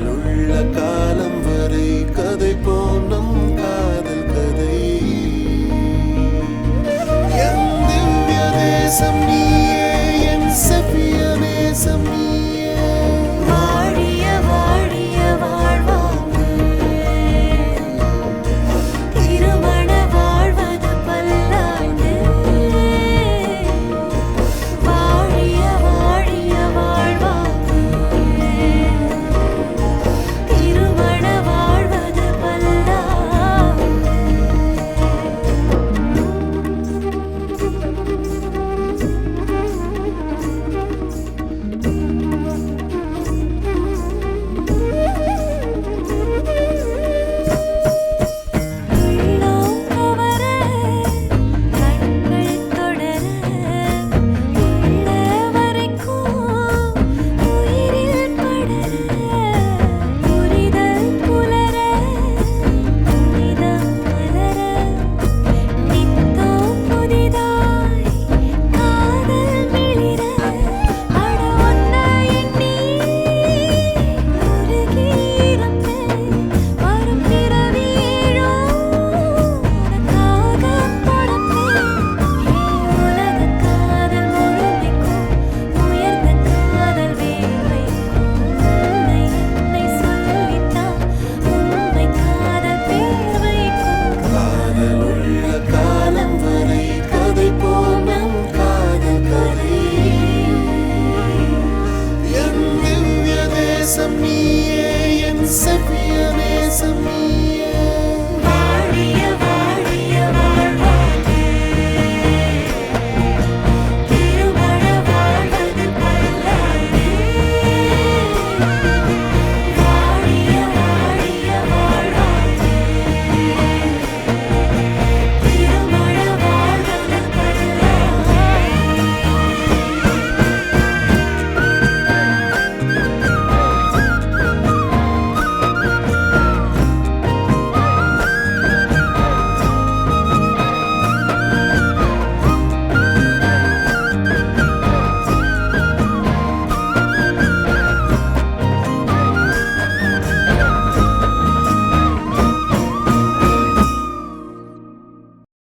காதலுள்ள காலம் வரை கதை போம் நம் காதல் கதை. என் திவ்ய தேசம் நீயே, என் செவ்விய நேசம் நீயே. வாழிய வாழிய வாழ்வாங்கு திருமண வாழ்வது பல்லாண்டு. வாழிய வாழிய வாழ்வாங்கு திருமண வாழ்வது பல்லாண்டு. உள்ளம் கவர கண்கள் தொடர உள்ள வரைக்கும் உயிரில் படர புரிதல் புலர புனிதம் மலர நித்தம் புதிதாய் காதல் மிளிர. அட ஒன்ன எண்ணி உருகி இருப்பேன் வரும் பிறவியிலும் உனக்காக படப்பேன். உலக காதல் முழுமைக்கும் உயர்ந்த காதல் வேர்வைக்கும் உன்னை என்னை சொல்லித்தான் உண்மை காதல் பேர் வைக்கும். காதலுள்ள காலம் வரை கதை போம் நம் காதல் கதை. என் திவ்ய தேசம் நீயே, என் செவ்விய நேசம் நீயே.